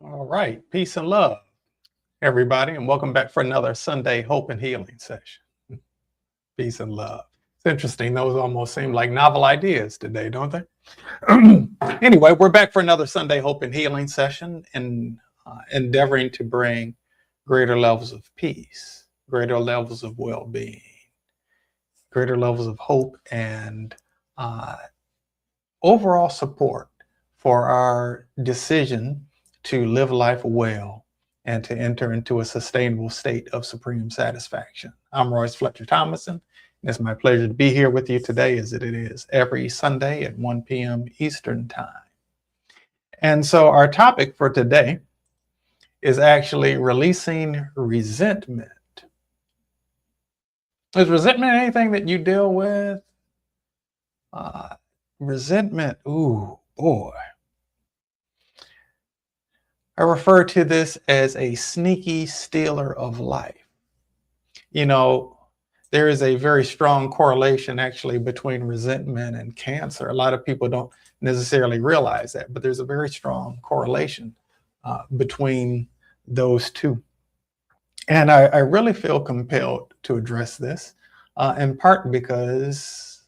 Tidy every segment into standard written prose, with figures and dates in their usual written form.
All right, peace and love, everybody, and welcome back for another Sunday Hope and Healing session. Peace and love. It's interesting; those almost seem like novel ideas today, don't they? Anyway, we're back for another Sunday Hope and Healing session, and endeavoring to bring greater levels of peace, greater levels of well-being, greater levels of hope, and uh, overall support for our decision to live life well and to enter into a sustainable state of supreme satisfaction. I'm Royce Fletcher Thomason, and it's my pleasure to be here with you today, as it is every Sunday at 1 p.m. Eastern Time. And so, our topic for today is actually releasing resentment. Is resentment anything that you deal with? Resentment, ooh, boy. I refer to this as a sneaky stealer of life. You know, there is a very strong correlation actually between resentment and cancer. A lot of people don't necessarily realize that, but there's a very strong correlation between those two. And I really feel compelled to address this, in part because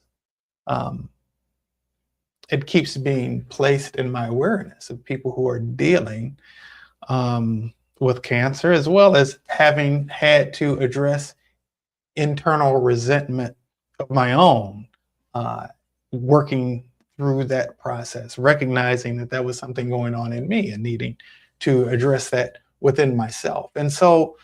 it keeps being placed in my awareness of people who are dealing with cancer, as well as having had to address internal resentment of my own, working through that process, recognizing that that was something going on in me and needing to address that within myself. And so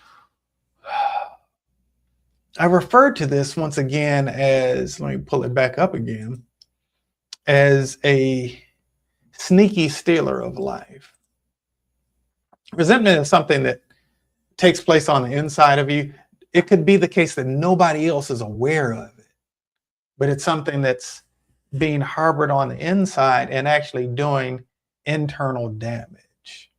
I referred to this once again as, let me pull it back up again, as a sneaky stealer of life. Resentment is something that takes place on the inside of you. It could be the case that nobody else is aware of it, but it's something that's being harbored on the inside and actually doing internal damage.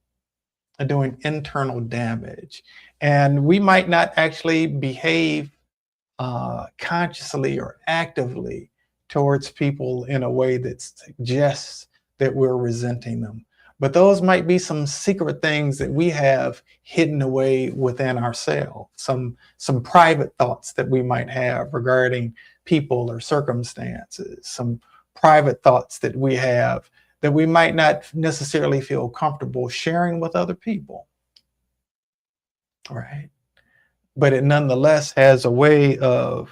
And we might not actually behave consciously or actively towards people in a way that suggests that we're resenting them. But those might be some secret things that we have hidden away within ourselves, some private thoughts that we might have regarding people or circumstances, some private thoughts that we have that we might not necessarily feel comfortable sharing with other people. Right? But it nonetheless has a way of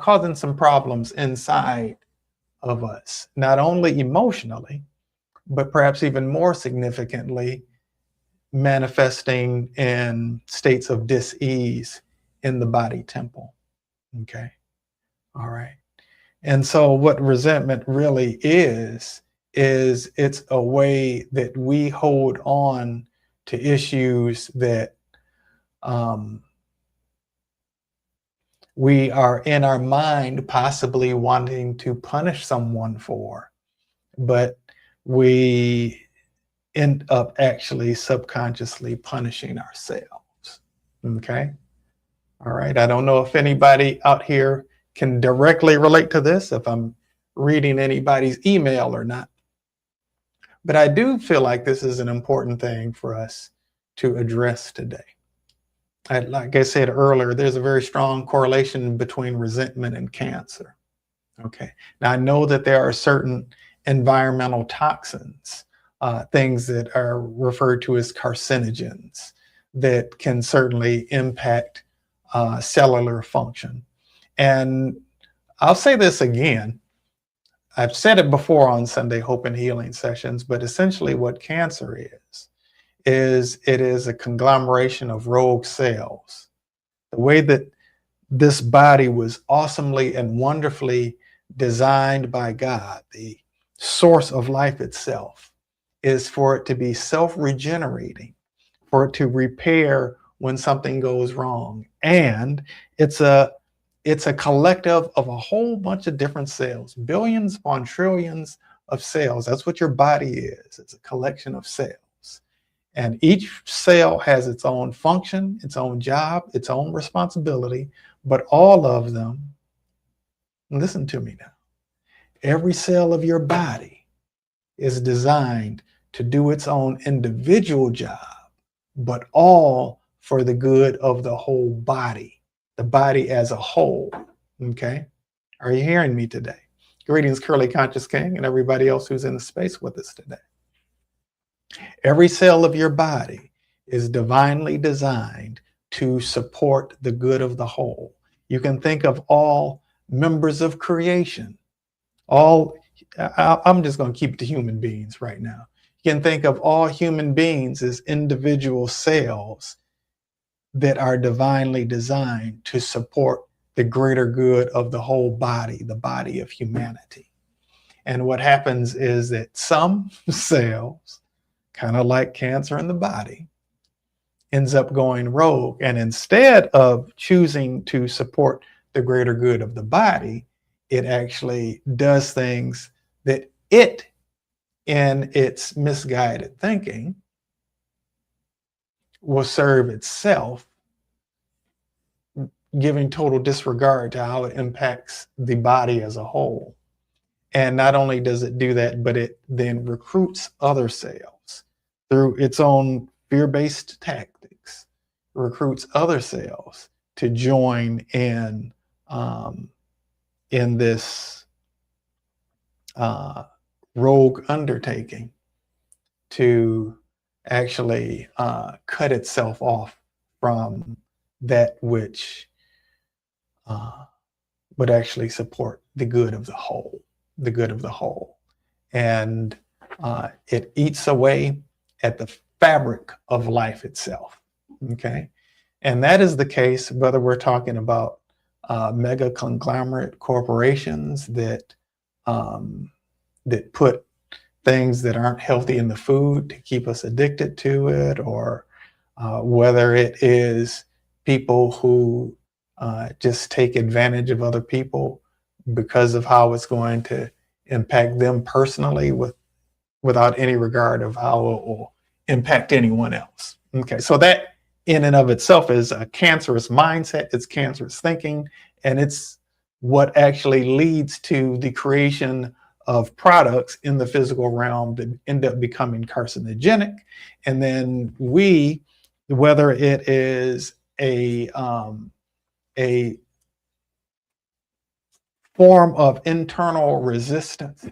causing some problems inside of us, not only emotionally, but perhaps even more significantly, manifesting in states of dis-ease in the body temple. Okay. All right. And so what resentment really is it's a way that we hold on to issues that we are in our mind possibly wanting to punish someone for, but we end up actually subconsciously punishing ourselves. Okay. All right. I don't know if anybody out here can directly relate to this, if I'm reading anybody's email or not. But I do feel like this is an important thing for us to address today. Like I said earlier, there's a very strong correlation between resentment and cancer. Okay. Now, I know that there are certain environmental toxins, things that are referred to as carcinogens, that can certainly impact cellular function. And I'll say this again. I've said it before on Sunday Hope and Healing sessions, but essentially what cancer is it is a conglomeration of rogue cells. The way that this body was awesomely and wonderfully designed by God, the source of life itself, is for it to be self-regenerating, for it to repair when something goes wrong. And it's a collective of a whole bunch of different cells, billions upon trillions of cells. That's what your body is. It's a collection of cells. And each cell has its own function, its own job, its own responsibility, but all of them, listen to me now, every cell of your body is designed to do its own individual job, but all for the good of the whole body, the body as a whole. Okay? Are you hearing me today? Greetings, Curly Conscious King, and everybody else who's in the space with us today. Every cell of your body is divinely designed to support the good of the whole. You can think of all members of creation, I'm just going to keep it to human beings right now. You can think of all human beings as individual cells that are divinely designed to support the greater good of the whole body, the body of humanity. And what happens is that some cells, kind of like cancer in the body, ends up going rogue. And instead of choosing to support the greater good of the body, it actually does things that it, in its misguided thinking, will serve itself, giving total disregard to how it impacts the body as a whole. And not only does it do that, but it then recruits other cells through its own fear-based tactics, recruits other cells to join in this rogue undertaking to actually cut itself off from that which would actually support the good of the whole, the good of the whole. And it eats away at the fabric of life itself, okay? And that is the case whether we're talking about mega conglomerate corporations that that put things that aren't healthy in the food to keep us addicted to it, or whether it is people who just take advantage of other people because of how it's going to impact them personally without any regard of how it will impact anyone else. Okay, so that in and of itself is a cancerous mindset, it's cancerous thinking, and it's what actually leads to the creation of products in the physical realm that end up becoming carcinogenic. And then we, whether it is a form of internal resistance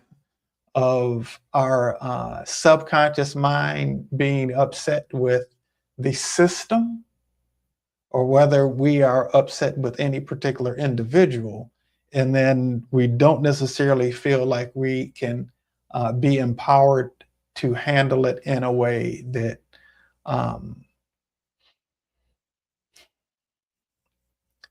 of our subconscious mind being upset with the system, or whether we are upset with any particular individual, and then we don't necessarily feel like we can be empowered to handle it in a way that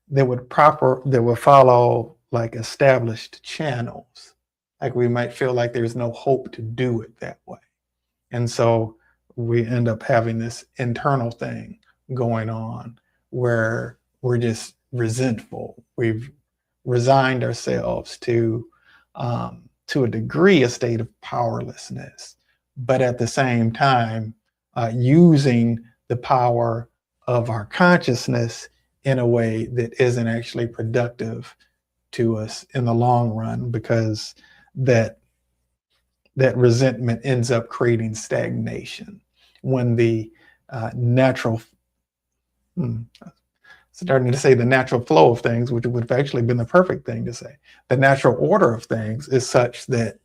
that would follow like established channels. Like we might feel like there's no hope to do it that way. And so we end up having this internal thing going on where we're just resentful. We've resigned ourselves to a degree, a state of powerlessness, but at the same time, using the power of our consciousness in a way that isn't actually productive to us in the long run, because that resentment ends up creating stagnation when the natural, starting to say the natural flow of things, which would have actually been the perfect thing to say. The natural order of things is such that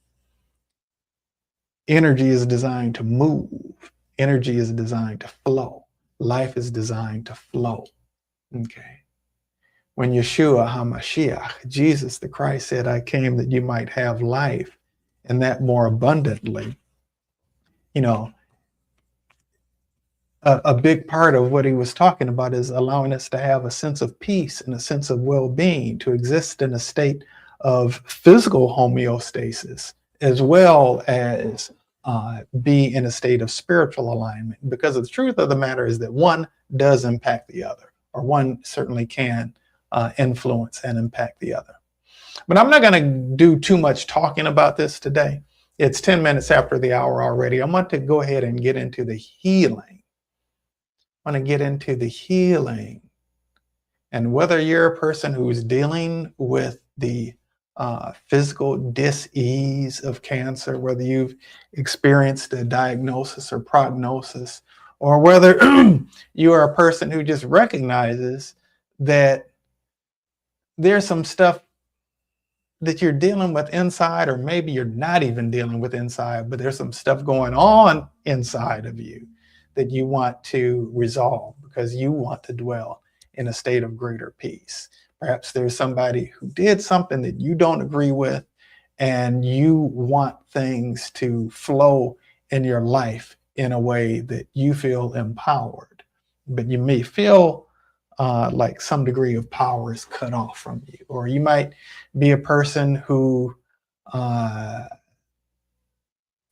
energy is designed to move. Energy is designed to flow. Life is designed to flow, okay? When Yeshua HaMashiach, Jesus the Christ, said, I came that you might have life, and that more abundantly, you know, a big part of what he was talking about is allowing us to have a sense of peace and a sense of well-being, to exist in a state of physical homeostasis, as well as be in a state of spiritual alignment. Because the truth of the matter is that one does impact the other, or one certainly can influence and impact the other. But I'm not going to do too much talking about this today. It's 10 minutes after the hour already. I want to go ahead and get into the healing. I want to get into the healing. And whether you're a person who's dealing with the physical dis-ease of cancer, whether you've experienced a diagnosis or prognosis, or whether you are a person who just recognizes that there's some stuff that you're dealing with inside, or maybe you're not even dealing with inside, but there's some stuff going on inside of you that you want to resolve because you want to dwell in a state of greater peace. Perhaps there's somebody who did something that you don't agree with, and you want things to flow in your life in a way that you feel empowered, but you may feel like some degree of power is cut off from you. Or you might be a person who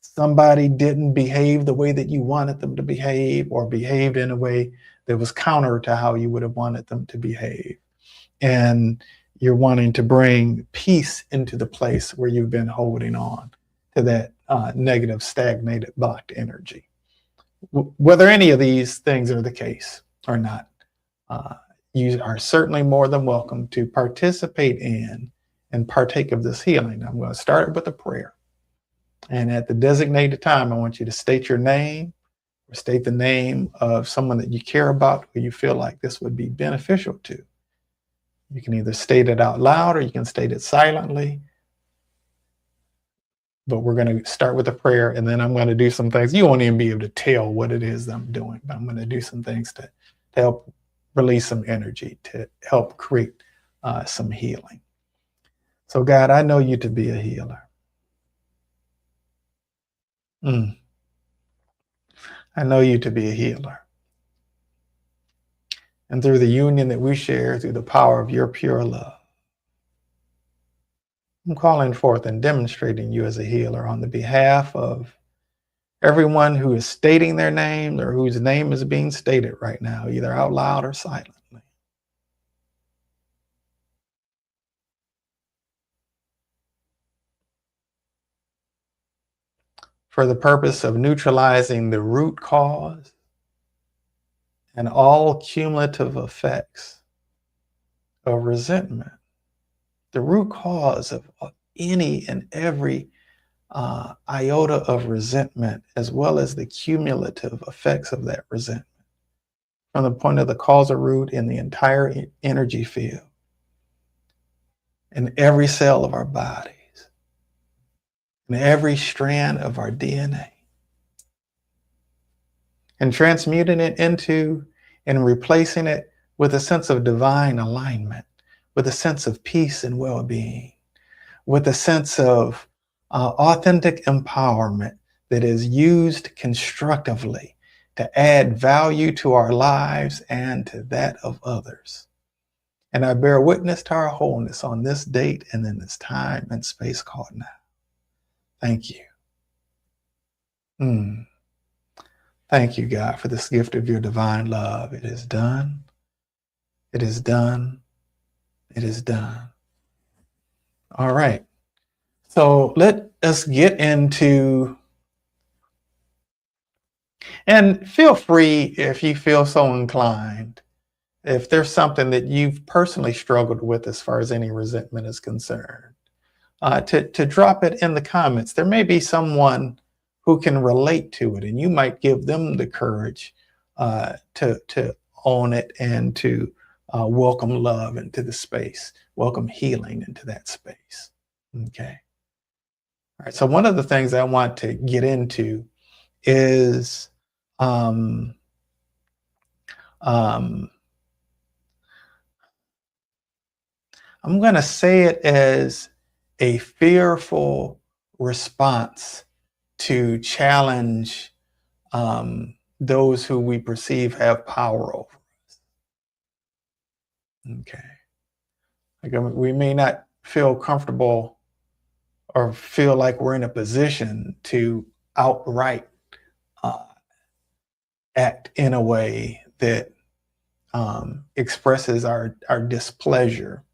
somebody didn't behave the way that you wanted them to behave, or behaved in a way that was counter to how you would have wanted them to behave. And you're wanting to bring peace into the place where you've been holding on to that negative, stagnated, blocked energy. Whether any of these things are the case or not, you are certainly more than welcome to participate in and partake of this healing. I'm going to start with a prayer. And at the designated time, I want you to state your name, or state the name of someone that you care about, who you feel like this would be beneficial to. You can either state it out loud or you can state it silently. But we're going to start with a prayer, and then I'm going to do some things. You won't even be able to tell what it is I'm doing, but I'm going to do some things to help release some energy, to help create some healing. So God, I know you to be a healer. I know you to be a healer. And through the union that we share, through the power of your pure love, I'm calling forth and demonstrating you as a healer on the behalf of everyone who is stating their name, or whose name is being stated right now, either out loud or silently. For the purpose of neutralizing the root cause and all cumulative effects of resentment, the root cause of any and every iota of resentment, as well as the cumulative effects of that resentment, from the point of the causal root in the entire energy field, in every cell of our bodies, in every strand of our DNA, and transmuting it into and replacing it with a sense of divine alignment, with a sense of peace and well-being, with a sense of authentic empowerment that is used constructively to add value to our lives and to that of others. And I bear witness to our wholeness on this date and in this time and space called now. Thank you. Thank you, God, for this gift of your divine love. It is done. It is done. It is done. All right. So let us get into, and feel free if you feel so inclined, if there's something that you've personally struggled with as far as any resentment is concerned, to drop it in the comments. There may be someone who can relate to it, and you might give them the courage to own it and to welcome love into the space, welcome healing into that space. Okay. All right. So one of the things I want to get into is I'm going to say it as a fearful response to challenge those who we perceive have power over us. Okay. Like, we may not feel comfortable or feel like we're in a position to outright act in a way that expresses our displeasure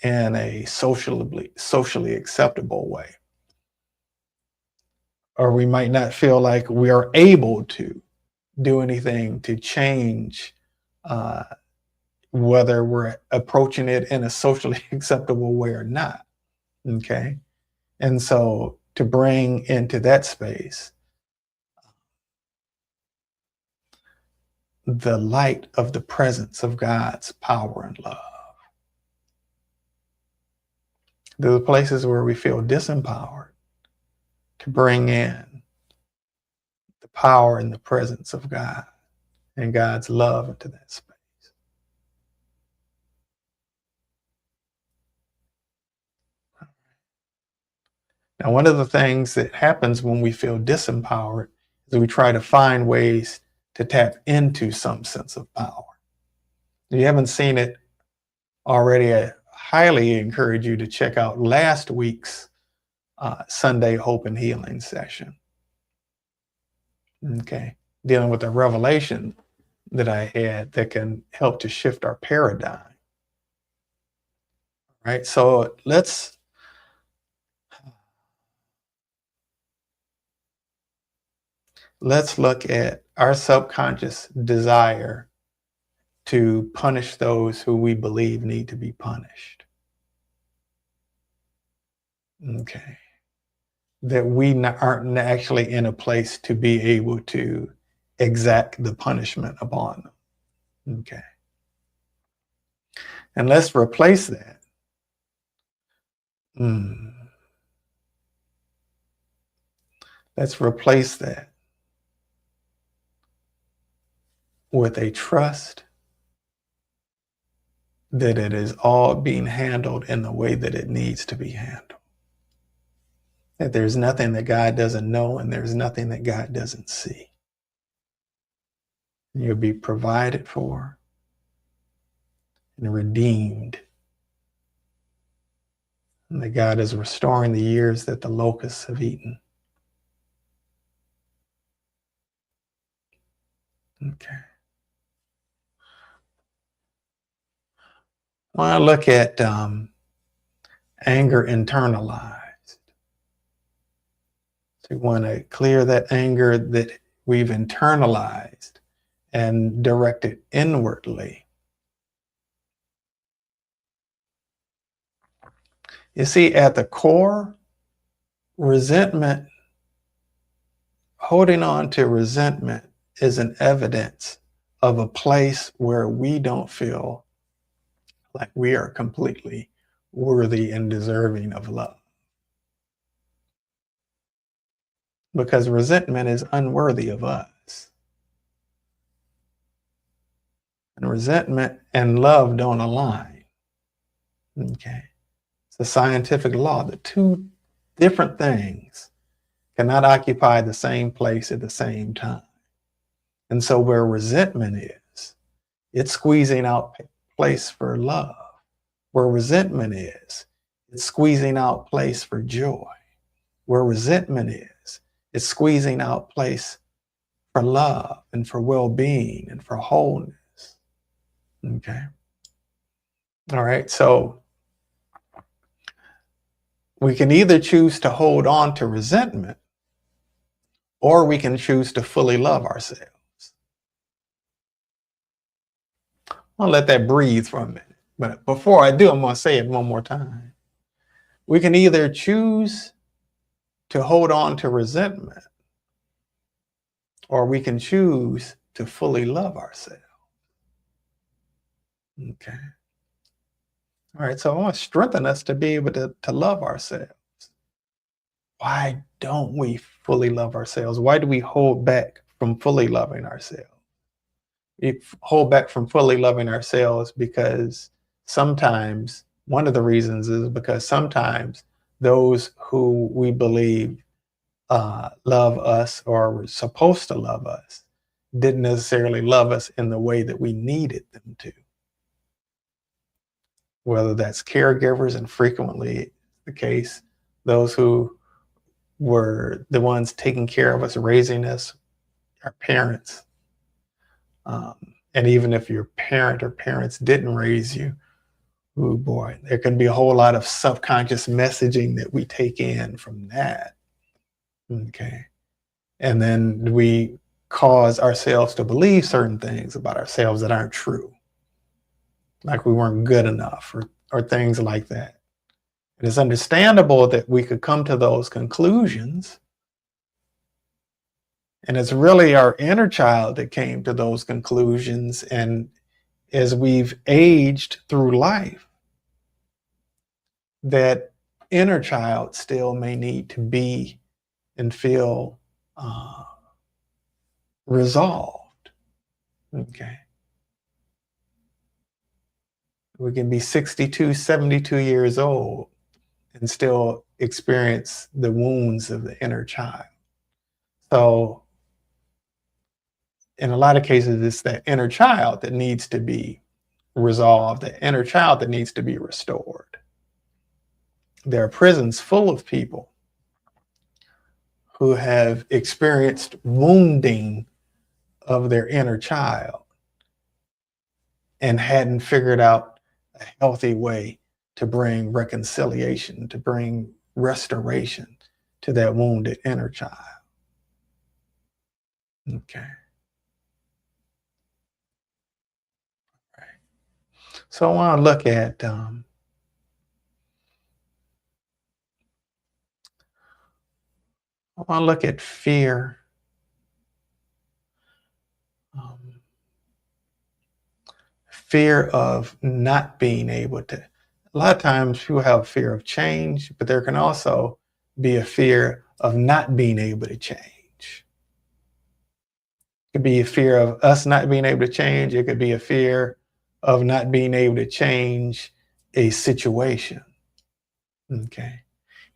in a socially acceptable way. Or we might not feel like we are able to do anything to change whether we're approaching it in a socially acceptable way or not. Okay. And so to bring into that space the light of the presence of God's power and love. There are places where we feel disempowered, to bring in the power and the presence of God and God's love into that space. Now, one of the things that happens when we feel disempowered is we try to find ways to tap into some sense of power. If you haven't seen it already, I highly encourage you to check out last week's Sunday Hope and Healing session. Okay, dealing with the revelation that I had that can help to shift our paradigm. Right, so let's look at our subconscious desire to punish those who we believe need to be punished. Okay. That we aren't actually in a place to be able to exact the punishment upon them. Okay. And let's replace that. Let's replace that with a trust that it is all being handled in the way that it needs to be handled. That there's nothing that God doesn't know and there's nothing that God doesn't see. You'll be provided for and redeemed. And that God is restoring the years that the locusts have eaten. Okay. When I look at anger internalized, so we want to clear that anger that we've internalized and direct it inwardly. You see, at the core, resentment, holding on to resentment is an evidence of a place where we don't feel like we are completely worthy and deserving of love. Because resentment is unworthy of us. And resentment and love don't align. Okay. It's a scientific law that two different things cannot occupy the same place at the same time. And so where resentment is, it's squeezing out place for love. Where resentment is, it's squeezing out place for joy. Where resentment is, it's squeezing out place for love and for well-being and for wholeness. Okay. All right. So we can either choose to hold on to resentment or we can choose to fully love ourselves. I'll let that breathe for a minute. But before I do, I'm going to say it one more time. We can either choose to hold on to resentment or we can choose to fully love ourselves. Okay. All right. So I want to strengthen us to be able to love ourselves. Why don't we fully love ourselves? Why do we hold back from fully loving ourselves? We hold back from fully loving ourselves because sometimes, one of the reasons is because sometimes those who we believe love us or were supposed to love us didn't necessarily love us in the way that we needed them to. Whether that's caregivers, and frequently the case, those who were the ones taking care of us, raising us, our parents. And even if your parent or parents didn't raise you, oh boy, there can be a whole lot of subconscious messaging that we take in from that. Okay. And then we cause ourselves to believe certain things about ourselves that aren't true. Like we weren't good enough or things like that. It is understandable that we could come to those conclusions. And it's really our inner child that came to those conclusions. And as we've aged through life, that inner child still may need to be and feel resolved. Okay. We can be 62, 72 years old and still experience the wounds of the inner child. So in a lot of cases, it's that inner child that needs to be resolved, the inner child that needs to be restored. There are prisons full of people who have experienced wounding of their inner child and hadn't figured out a healthy way to bring reconciliation, to bring restoration to that wounded inner child. Okay. Right. So I want to look at fear. Fear of not being able to. A lot of times people have fear of change, but there can also be a fear of not being able to change. It could be a fear of us not being able to change. It could be a fear of not being able to change a situation. Okay.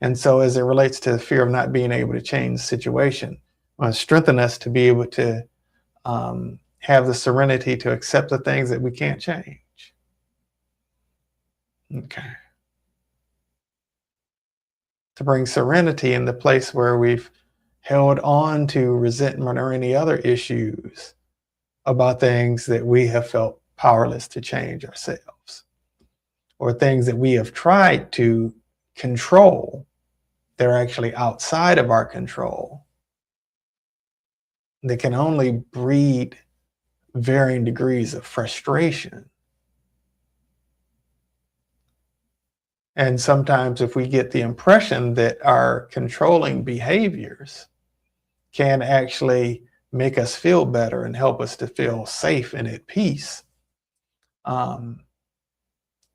And so as it relates to the fear of not being able to change the situation, I want to strengthen us to be able to have the serenity to accept the things that we can't change. Okay. To bring serenity in the place where we've held on to resentment or any other issues about things that we have felt powerless to change ourselves, or things that we have tried to control that are actually outside of our control, that can only breed varying degrees of frustration. And sometimes if we get the impression that our controlling behaviors can actually make us feel better and help us to feel safe and at peace,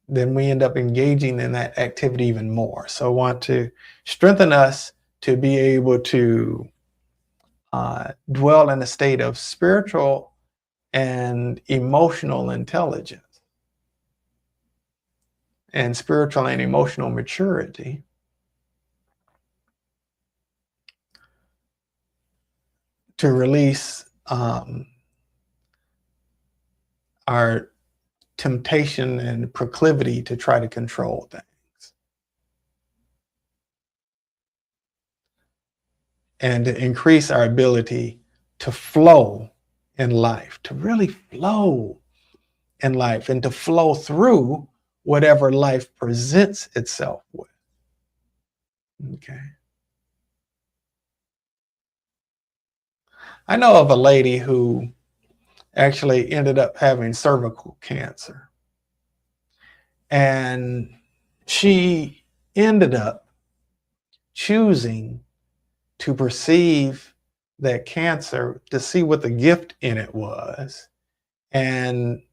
then we end up engaging in that activity even more. So I want to strengthen us to be able to dwell in a state of spiritual and emotional intelligence and spiritual and emotional maturity to release our temptation and proclivity to try to control things, and to increase our ability to flow in life, to really flow in life, and to flow through whatever life presents itself with. Okay. I know of a lady who actually ended up having cervical cancer. And she ended up choosing to perceive that cancer, to see what the gift in it was. And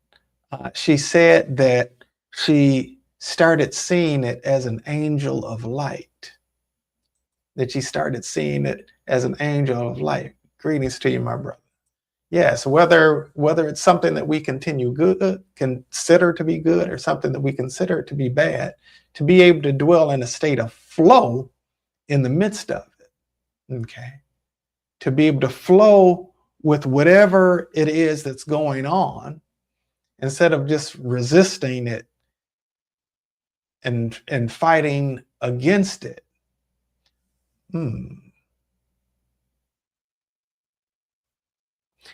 she said that she started seeing it as an angel of light. That she started seeing it as an angel of light. Greetings to you, my brother. Yes, whether it's something that we consider to be good, or something that we consider to be bad, to be able to dwell in a state of flow in the midst of it. Okay. To be able to flow with whatever it is that's going on, instead of just resisting it and fighting against it.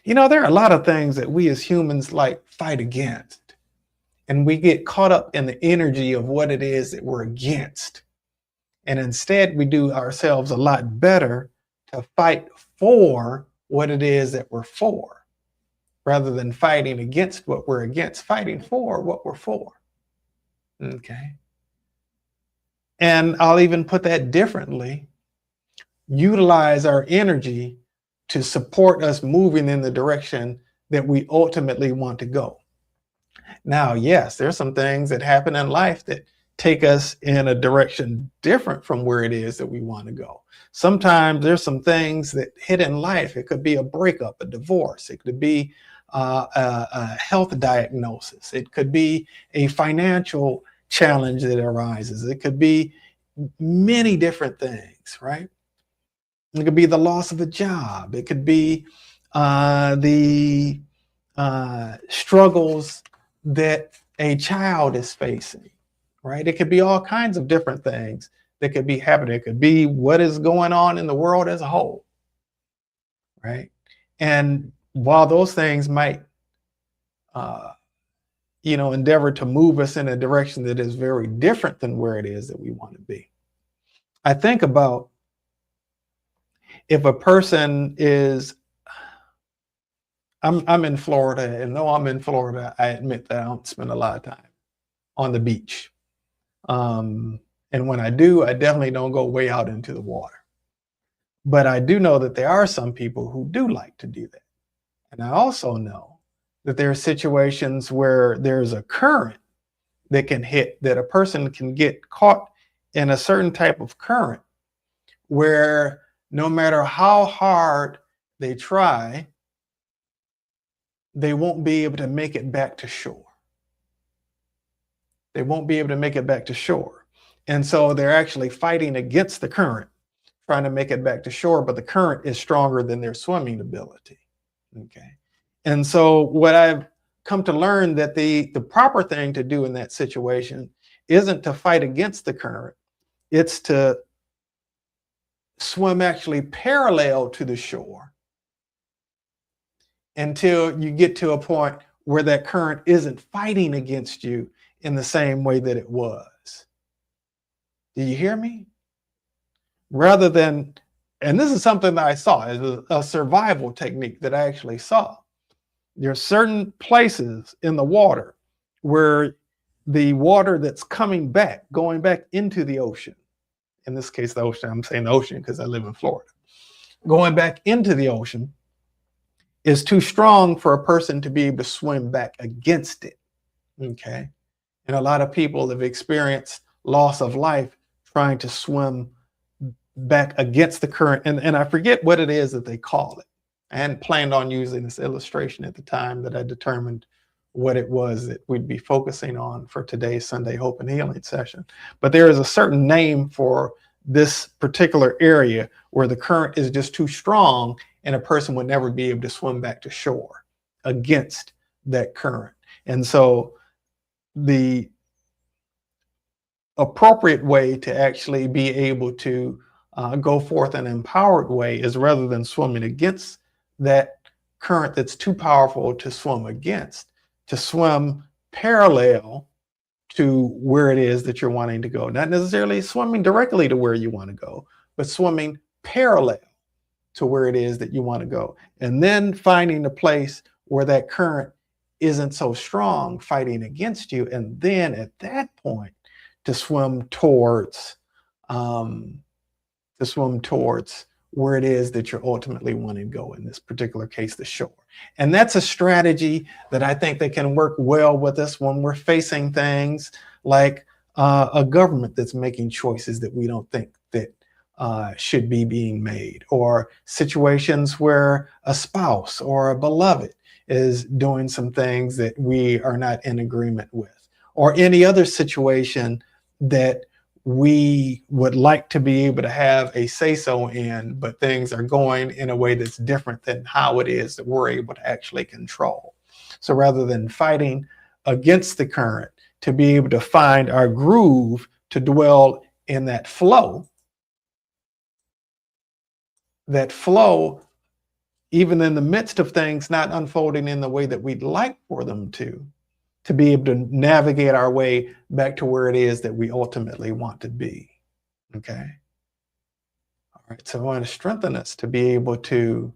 You know, there are a lot of things that we as humans like fight against, and we get caught up in the energy of what it is that we're against. And instead, we do ourselves a lot better to fight for what it is that we're for, rather than fighting against what we're against, fighting for what we're for. Okay. And I'll even put that differently, utilize our energy to support us moving in the direction that we ultimately want to go. Now, yes, there's some things that happen in life that take us in a direction different from where it is that we want to go. Sometimes there's some things that hit in life. It could be a breakup, a divorce. It could be a health diagnosis. It could be a financial challenge that arises. It could be many different things, right? It could be the loss of a job. It could be the struggles that a child is facing, right? It could be all kinds of different things that could be happening. It could be what is going on in the world as a whole, right? And while those things might, uh, endeavor to move us in a direction that is very different than where it is that we want to be, I think about if a person is, I'm in Florida, and though I'm in Florida, I admit that I don't spend a lot of time on the beach. And when I do, I definitely don't go way out into the water. But I do know that there are some people who do like to do that. And I also know that there are situations where there's a current that can hit, that a person can get caught in a certain type of current where no matter how hard they try, they won't be able to make it back to shore. They won't be able to make it back to shore. And so they're actually fighting against the current, trying to make it back to shore, but the current is stronger than their swimming ability. Okay. And so what I've come to learn that the proper thing to do in that situation isn't to fight against the current, it's to swim actually parallel to the shore until you get to a point where that current isn't fighting against you in the same way that it was. Do you hear me? Rather than, and this is something that I saw as a survival technique that I actually saw. There are certain places in the water where the water that's coming back, going back into the ocean, in this case, the ocean, I'm saying the ocean because I live in Florida, going back into the ocean is too strong for a person to be able to swim back against it. Okay. And a lot of people have experienced loss of life trying to swim back against the current. And I forget what it is that they call it. I hadn't planned on using this illustration at the time that I determined what it was that we'd be focusing on for today's Sunday Hope and Healing session. But there is a certain name for this particular area where the current is just too strong and a person would never be able to swim back to shore against that current. And so the appropriate way to actually be able to go forth in an empowered way is, rather than swimming against that current that's too powerful to swim against, to swim parallel to where it is that you're wanting to go. Not necessarily swimming directly to where you want to go, but swimming parallel to where it is that you want to go. And then finding a place where that current isn't so strong fighting against you. And then at that point, to swim towards where it is that you're ultimately wanting to go, in this particular case, the shore. And that's a strategy that I think that can work well with us when we're facing things like a government that's making choices that we don't think that should be being made, or situations where a spouse or a beloved is doing some things that we are not in agreement with, or any other situation that we would like to be able to have a say-so in, but things are going in a way that's different than how it is that we're able to actually control. So rather than fighting against the current, to be able to find our groove, to dwell in that flow, even in the midst of things not unfolding in the way that we'd like for them to be able to navigate our way back to where it is that we ultimately want to be. Okay. All right. So I want to strengthen us to be able to,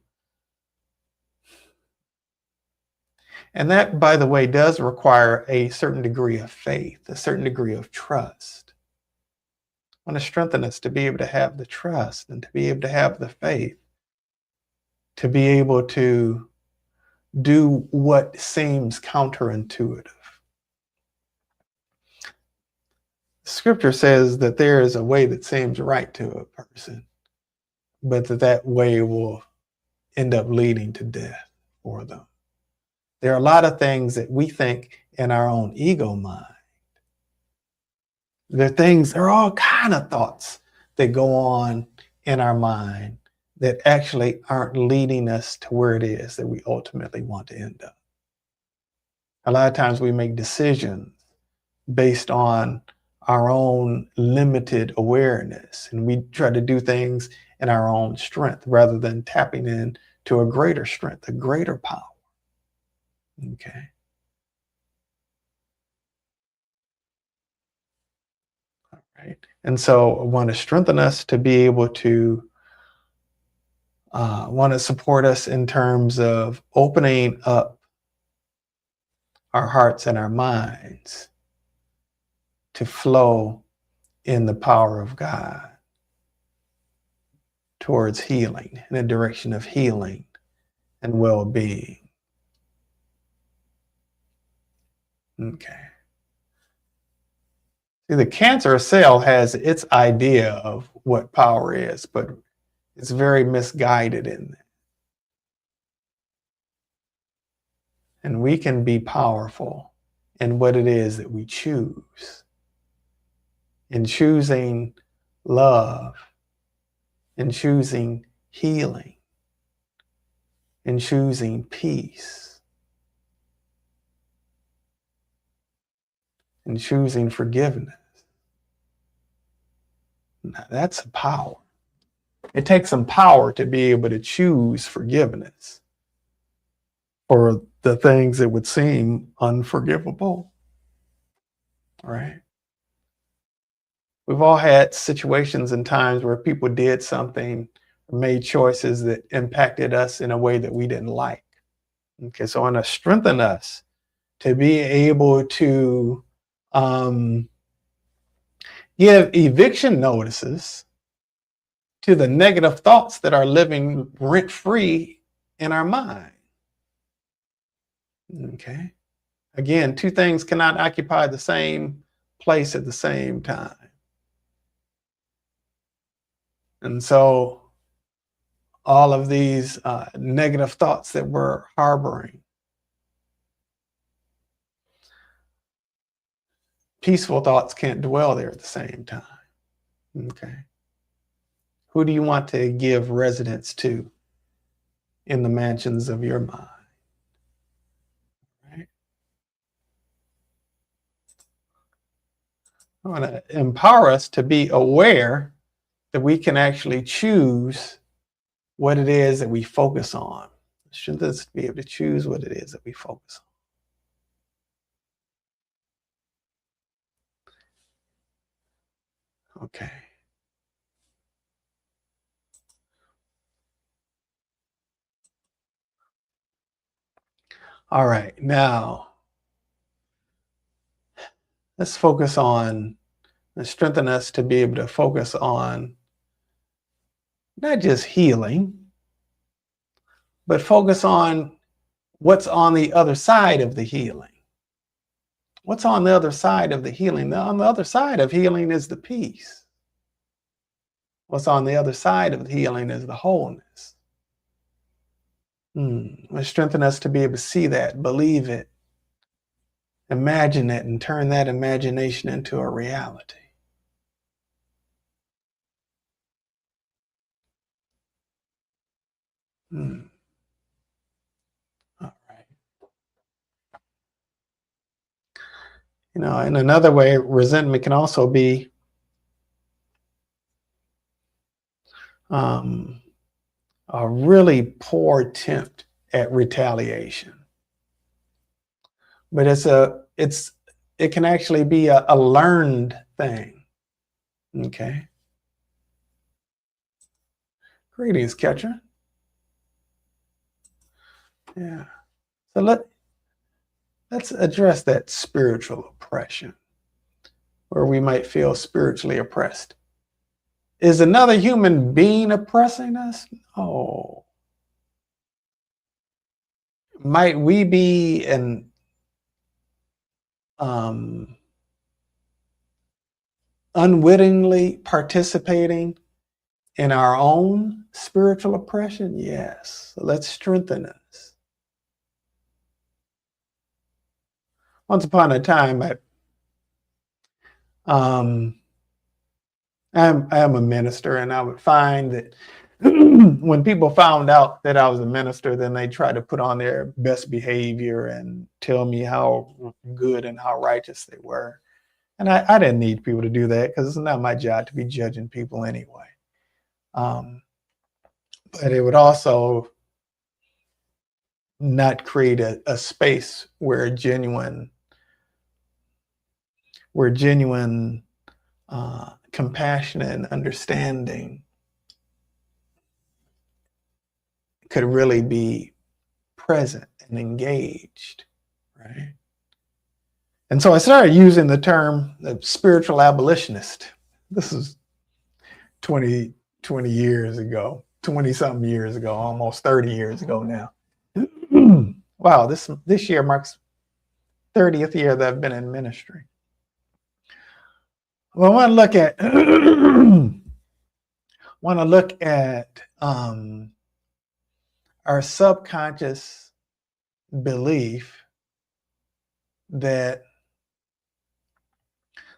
and that, by the way, does require a certain degree of faith, a certain degree of trust. want to strengthen us to be able to have the trust and to be able to have the faith, to be able to do what seems counterintuitive. Scripture says that there is a way that seems right to a person, but that way will end up leading to death for them. There are a lot of things that we think in our own ego mind. There are all kind of thoughts that go on in our mind that actually aren't leading us to where it is that we ultimately want to end up. A lot of times we make decisions based on our own limited awareness, and we try to do things in our own strength rather than tapping in to a greater strength, a greater power. Okay. All right. And so I want to strengthen us to be able to want to support us in terms of opening up our hearts and our minds to flow in the power of God towards healing, in a direction of healing and well-being. Okay. See, the cancerous cell has its idea of what power is, but it's very misguided in that. And we can be powerful in what it is that we choose. In choosing love, in choosing healing, in choosing peace, in choosing forgiveness. Now, that's a power. It takes some power to be able to choose forgiveness for the things that would seem unforgivable. Right? We've all had situations and times where people did something, made choices that impacted us in a way that we didn't like. Okay, so I want to strengthen us to be able to give eviction notices to the negative thoughts that are living rent-free in our mind. Okay. Again, two things cannot occupy the same place at the same time. And so all of these negative thoughts that we're harboring, peaceful thoughts can't dwell there at the same time. Okay. Who do you want to give residence to in the mansions of your mind? Right? I want to empower us to be aware that we can actually choose what it is that we focus on. Strengthen us to be able to choose what it is that we focus on. Okay. All right, now let's focus on and strengthen us to be able to focus on not just healing, but focus on what's on the other side of the healing. What's on the other side of the healing? Now, on the other side of healing is the peace. What's on the other side of the healing is the wholeness. Strengthen us to be able to see that, believe it, imagine it, and turn that imagination into a reality. All right. You know, in another way, resentment can also be a really poor attempt at retaliation. But it can actually be a learned thing. Okay. Greetings, Catcher. Yeah. So let's address that spiritual oppression, where we might feel spiritually oppressed Is another human being oppressing us? No. Might we be unwittingly participating in our own spiritual oppression? Yes. Let's strengthen us. Once upon a time, I am a minister, and I would find that when people found out that I was a minister, then they tried to put on their best behavior and tell me how good and how righteous they were. And I didn't need people to do that because it's not my job to be judging people anyway. But it would also not create a space where genuine compassion and understanding could really be present and engaged, right? And so I started using the term the spiritual abolitionist. This is 20 years ago, 20 something years ago, almost 30 years ago now. Wow, this year marks 30th year that I've been in ministry. Well, I want to look at our subconscious belief that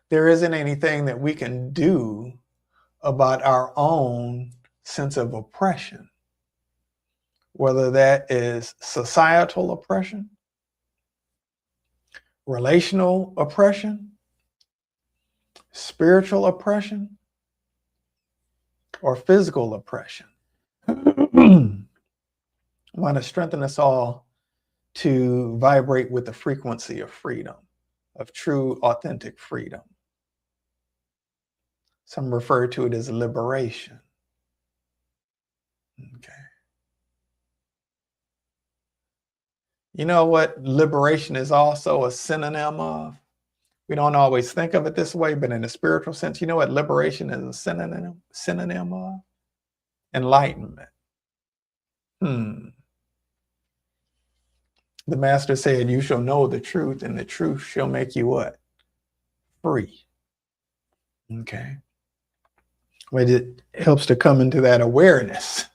there isn't anything that we can do about our own sense of oppression, whether that is societal oppression, relational oppression, spiritual oppression, or physical oppression. I want to strengthen us all to vibrate with the frequency of freedom, of true, authentic freedom. Some refer to it as liberation. Okay. You know what liberation is also a synonym of? We don't always think of it this way, but in a spiritual sense, you know what liberation is a synonym of? Enlightenment. The master said, you shall know the truth, and the truth shall make you what? Free. Okay. But it helps to come into that awareness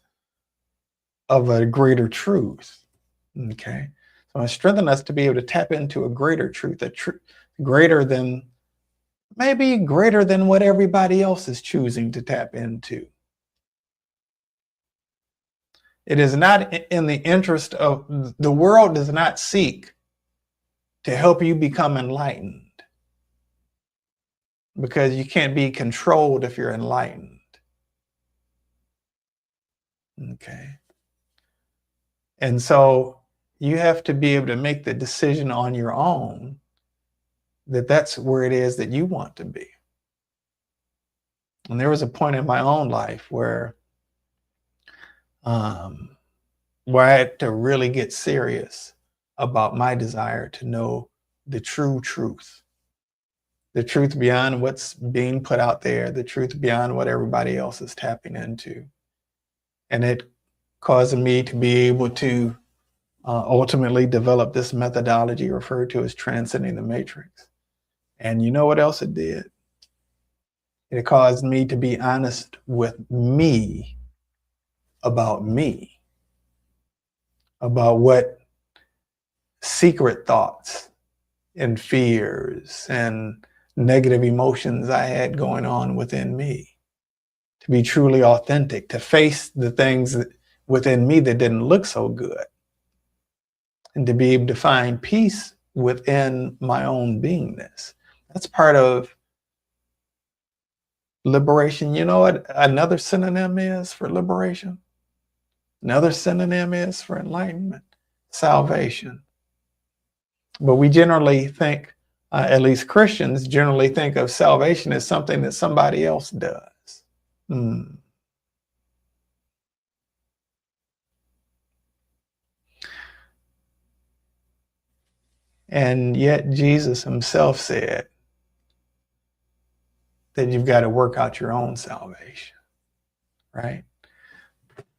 of a greater truth. Okay. So I strengthen us to be able to tap into a greater truth, greater than what everybody else is choosing to tap into. It is not in the interest of the world, does not seek to help you become enlightened, because you can't be controlled if you're enlightened. Okay. And so you have to be able to make the decision on your own that that's where it is that you want to be. And there was a point in my own life where I had to really get serious about my desire to know the true truth, the truth beyond what's being put out there, the truth beyond what everybody else is tapping into. And it caused me to be able to ultimately develop this methodology referred to as transcending the matrix. And you know what else it did? It caused me to be honest with me, about what secret thoughts and fears and negative emotions I had going on within me, to be truly authentic, to face the things within me that didn't look so good, and to be able to find peace within my own beingness. That's part of liberation. You know what another synonym is for liberation? Another synonym is for enlightenment, salvation. But we generally think, at least Christians generally think of salvation as something that somebody else does. And yet Jesus himself said that you've got to work out your own salvation. right?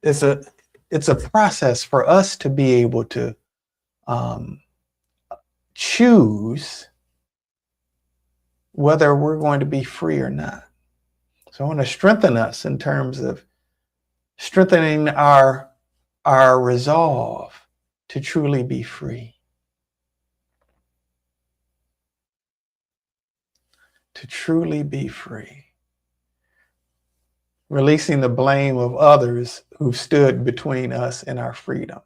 It's a process for us to be able to choose whether we're going to be free or not. So I want to strengthen us in terms of strengthening our resolve to truly be free. To truly be free. Releasing the blame of others who've stood between us and our freedom.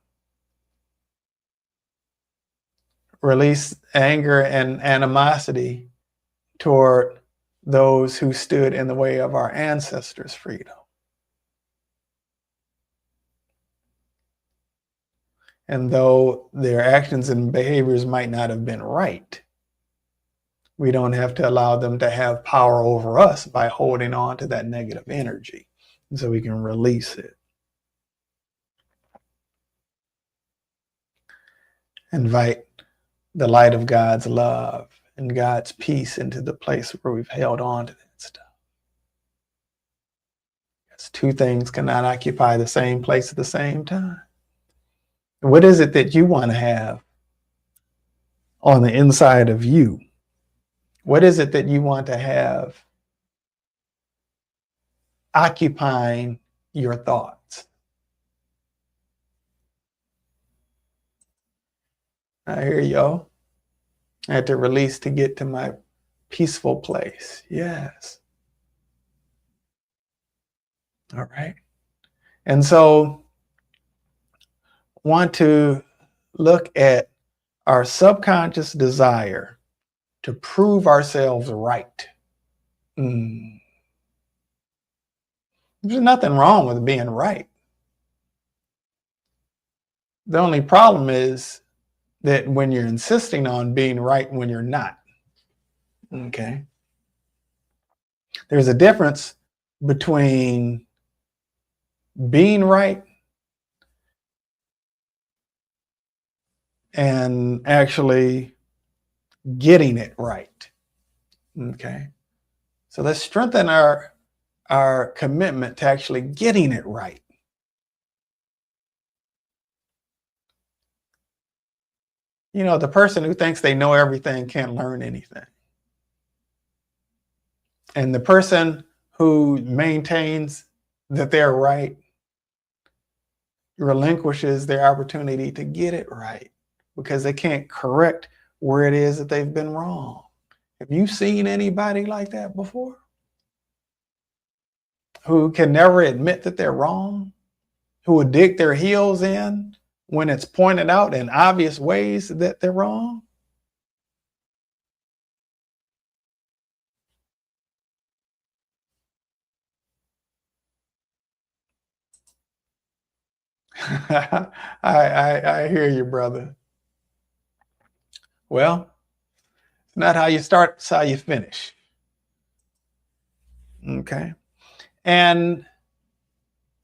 Release anger and animosity toward those who stood in the way of our ancestors' freedom. And though their actions and behaviors might not have been right, we don't have to allow them to have power over us by holding on to that negative energy. And so we can release it. Invite the light of God's love and God's peace into the place where we've held on to that stuff. Because two things cannot occupy the same place at the same time. What is it that you want to have on the inside of you? What is it that you want to have occupying your thoughts? I hear you. I had to release to get to my peaceful place. Yes. All right. And so want to look at our subconscious desire to prove ourselves right. There's nothing wrong with being right. The only problem is that when you're insisting on being right when you're not. Okay. There's a difference between being right and actually getting it right. Okay. So let's strengthen our commitment to actually getting it right. You know, the person who thinks they know everything can't learn anything. And the person who maintains that they're right relinquishes their opportunity to get it right because they can't correct where it is that they've been wrong. Have you seen anybody like that before? Who can never admit that they're wrong? Who would dig their heels in when it's pointed out in obvious ways that they're wrong? I hear you, brother. Well, it's not how you start, it's how you finish. Okay. And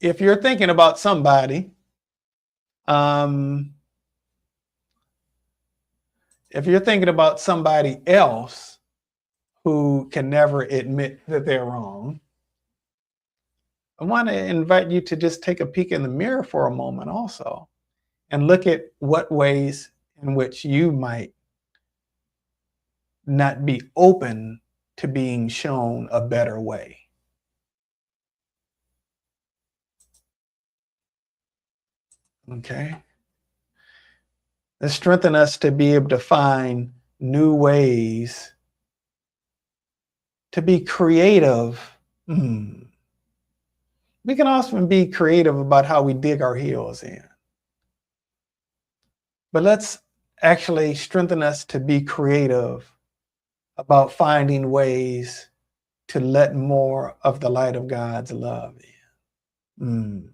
if you're thinking about somebody, if you're thinking about somebody else who can never admit that they're wrong, I want to invite you to just take a peek in the mirror for a moment also and look at what ways in which you might not be open to being shown a better way. Okay. Let's strengthen us to be able to find new ways to be creative. We can often be creative about how we dig our heels in. But let's actually strengthen us to be creative about finding ways to let more of the light of God's love in.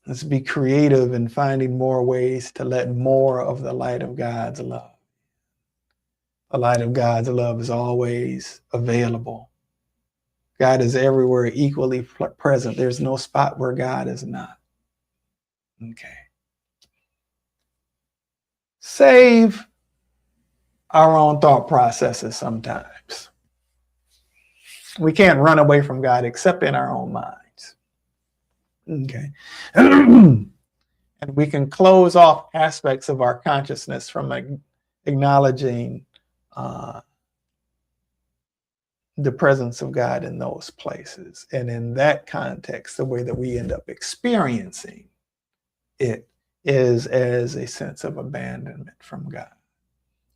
Let's be creative in finding more ways to let more of the light of God's love. The light of God's love is always available. God is everywhere equally present. There's no spot where God is not. Okay. Save our own thought processes sometimes. We can't run away from God except in our own minds. Okay. And we can close off aspects of our consciousness from acknowledging the presence of God in those places. And in that context, the way that we end up experiencing it is as a sense of abandonment from God,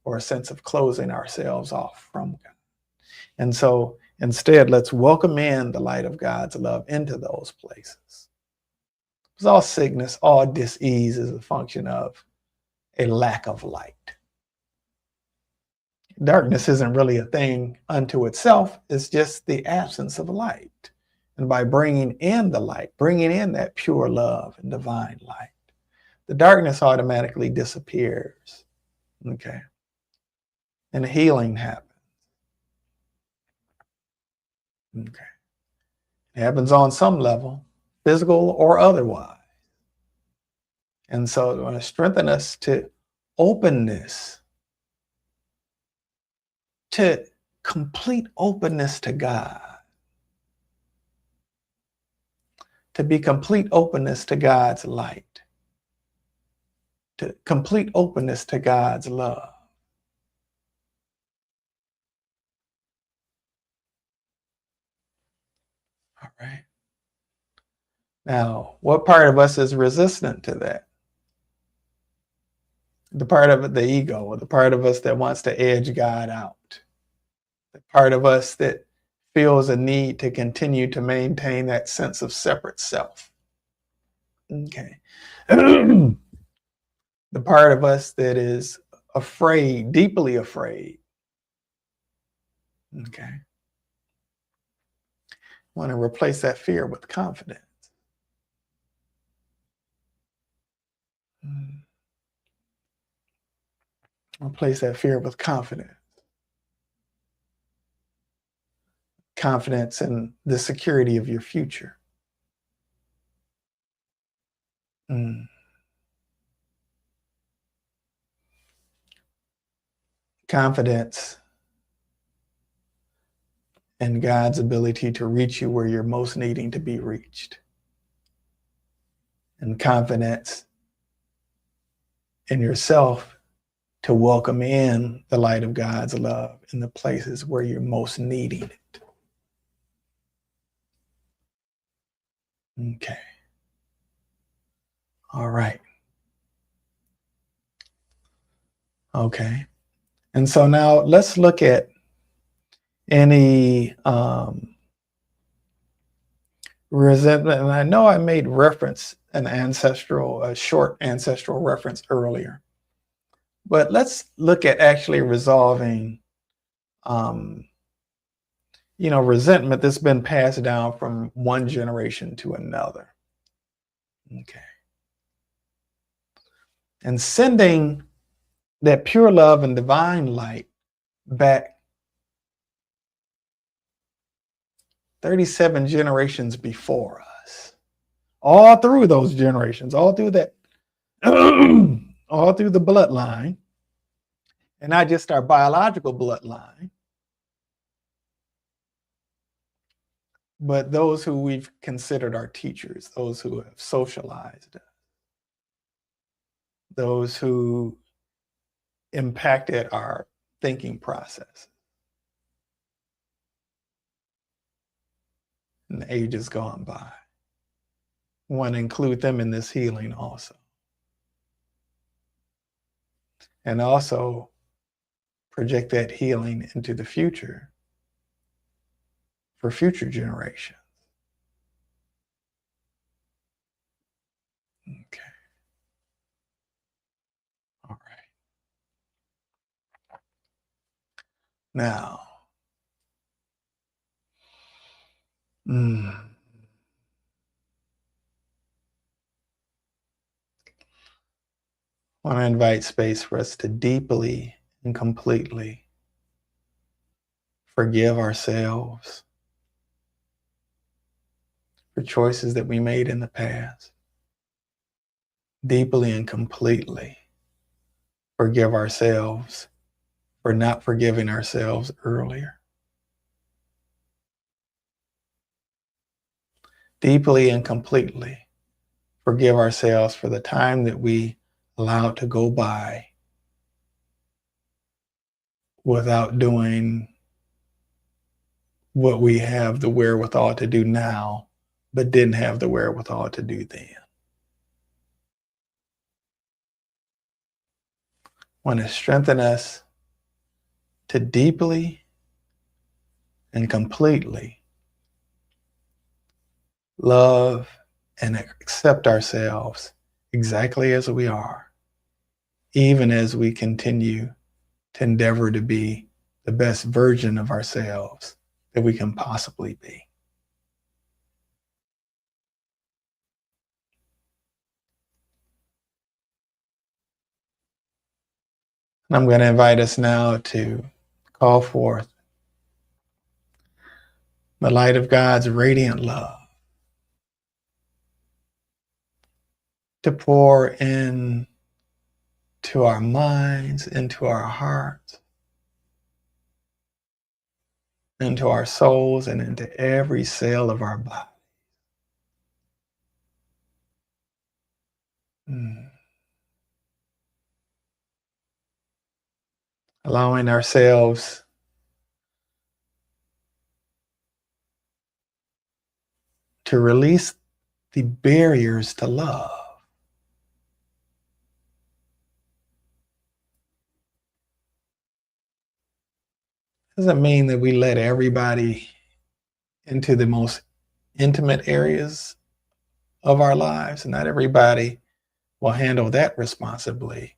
or a sense of closing ourselves off from God. And so instead, let's welcome in the light of God's love into those places. Because all sickness, all dis-ease is a function of a lack of light. Darkness isn't really a thing unto itself. It's just the absence of light. And by bringing in the light, bringing in that pure love and divine light, the darkness automatically disappears. Okay. And healing happens. Okay. It happens on some level, physical or otherwise. And so it want to strengthen us to openness, to complete openness to God, to be complete openness to God's light, to complete openness to God's love. All right. Now, what part of us is resistant to that? The part of the ego, or the part of us that wants to edge God out. The part of us that feels a need to continue to maintain that sense of separate self. Okay. The part of us that is afraid, deeply afraid. Okay. Want to replace that fear with confidence. Replace that fear with confidence. Confidence in the security of your future. Confidence in God's ability to reach you where you're most needing to be reached. And confidence in yourself to welcome in the light of God's love in the places where you're most needing it. Okay. All right. Okay. And so now let's look at any resentment. And I know I made reference, a short ancestral reference earlier. But let's look at actually resolving, resentment that's been passed down from one generation to another. Okay. And sending that pure love and divine light back 37 generations before us. All through those generations, all through that, all through the bloodline, and not just our biological bloodline, but those who we've considered our teachers, those who have socialized us, those who impacted our thinking process in the ages gone by. We want to include them in this healing also. And also project that healing into the future for future generations. Okay. All right. Now, I want to invite space for us to deeply and completely forgive ourselves for choices that we made in the past. Deeply and completely forgive ourselves for not forgiving ourselves earlier. deeply and completely forgive ourselves for the time that we allowed to go by without doing what we have the wherewithal to do now, but didn't have the wherewithal to do then. Want to strengthen us to deeply and completely love and accept ourselves exactly as we are, even as we continue to endeavor to be the best version of ourselves that we can possibly be. And I'm going to invite us now to call forth the light of God's radiant love to pour in to our minds, into our hearts, into our souls, and into every cell of our body. Allowing ourselves to release the barriers to love. Doesn't mean that we let everybody into the most intimate areas of our lives. Not everybody will handle that responsibly.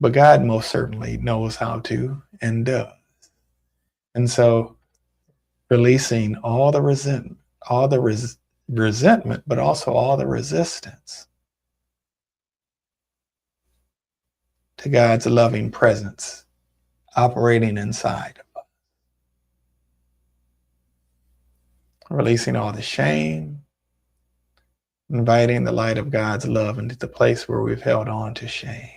But God most certainly knows how to and does. And so releasing all the resentment, but also all the resistance to God's loving presence operating inside of us. Releasing all the shame, inviting the light of God's love into the place where we've held on to shame.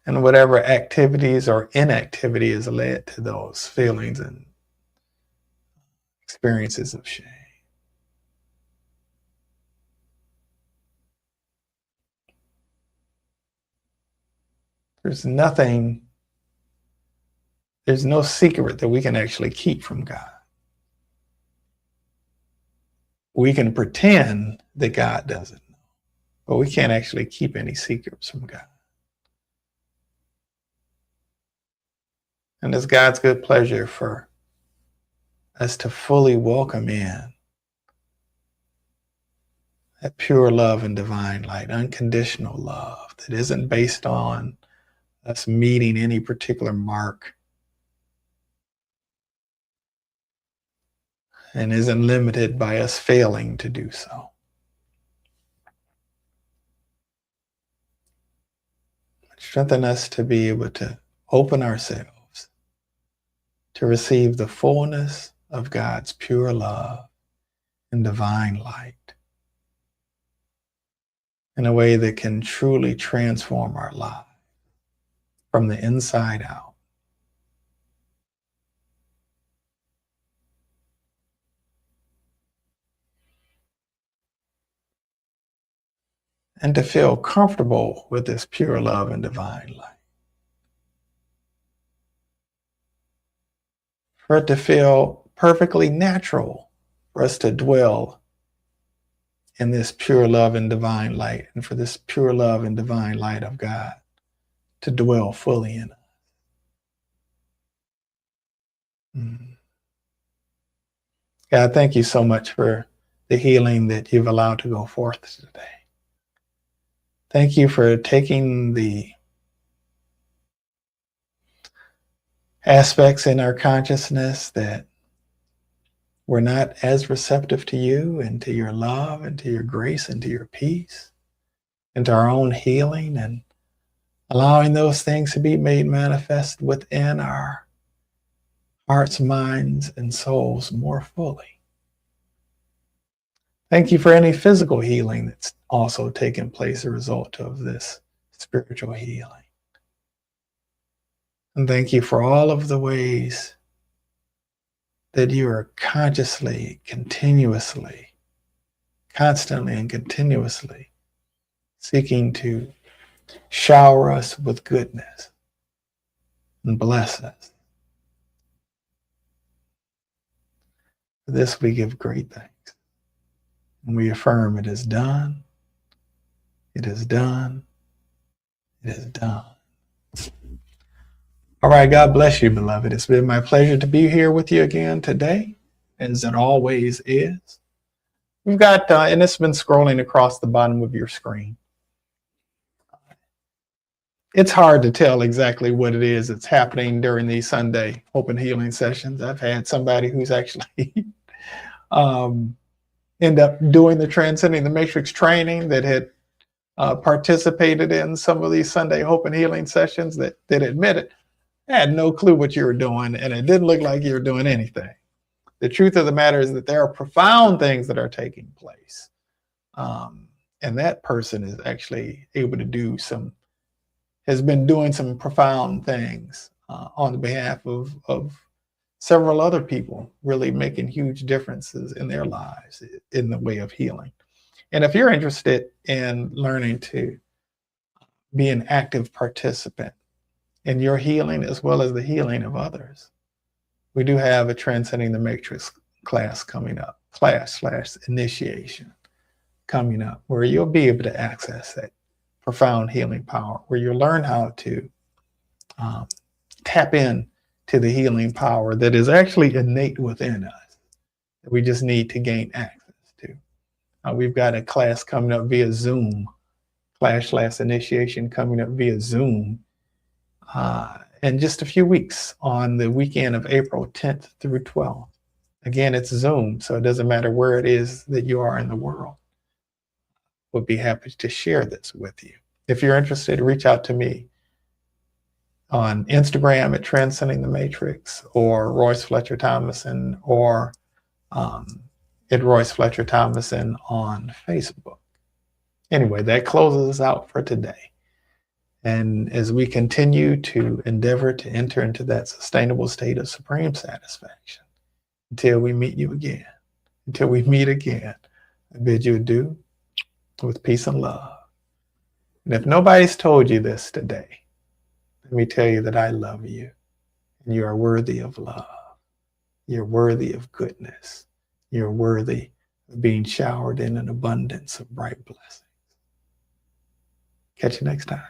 And whatever activities or inactivity has led to those feelings and experiences of shame. There's no secret that we can actually keep from God. We can pretend that God doesn't know, but we can't actually keep any secrets from God. And it's God's good pleasure for us to fully welcome in that pure love and divine light, unconditional love that isn't based on us meeting any particular mark and isn't limited by us failing to do so. Strengthen us to be able to open ourselves to receive the fullness of God's pure love and divine light in a way that can truly transform our lives from the inside out. And to feel comfortable with this pure love and divine light. For it to feel perfectly natural for us to dwell in this pure love and divine light, and for this pure love and divine light of God to dwell fully in us. God, thank you so much for the healing that you've allowed to go forth today. Thank you for taking the aspects in our consciousness that we're not as receptive to you and to your love and to your grace and to your peace and to our own healing, and allowing those things to be made manifest within our hearts, minds, and souls more fully. Thank you for any physical healing that's also taken place as a result of this spiritual healing. And thank you for all of the ways that you are consciously, continuously, constantly and continuously seeking to shower us with goodness and bless us. For this we give great thanks. And we affirm it is done, it is done, it is done. All right, God bless you, beloved. It's been my pleasure to be here with you again today, as it always is. We've got, and it's been scrolling across the bottom of your screen. It's hard to tell exactly what it is that's happening during these Sunday Hope and Healing sessions. I've had somebody who's actually end up doing the Transcending the Matrix training that had participated in some of these Sunday Hope and Healing sessions that admitted, I had no clue what you were doing, and it didn't look like you were doing anything. The truth of the matter is that there are profound things that are taking place. And that person is actually able to do has been doing some profound things on the behalf of several other people, really making huge differences in their lives in the way of healing. And if you're interested in learning to be an active participant in your healing as well as the healing of others, we do have a Transcending the Matrix class coming up, class/initiation coming up, where you'll be able to access that profound healing power, where you'll learn how to tap in to the healing power that is actually innate within us, that we just need to gain access to. We've got a class coming up via Zoom, class/initiation coming up via Zoom in just a few weeks on the weekend of April 10th through 12th. Again, it's Zoom, so it doesn't matter where it is that you are in the world. We'll be happy to share this with you. If you're interested, reach out to me on Instagram at Transcending the Matrix, or Royce Fletcher Thomason, or at Royce Fletcher Thomason on Facebook. Anyway, that closes us out for today. And as we continue to endeavor to enter into that sustainable state of supreme satisfaction, until we meet again, I bid you adieu with peace and love. And if nobody's told you this today, let me tell you that I love you, and you are worthy of love. You're worthy of goodness. You're worthy of being showered in an abundance of bright blessings. Catch you next time.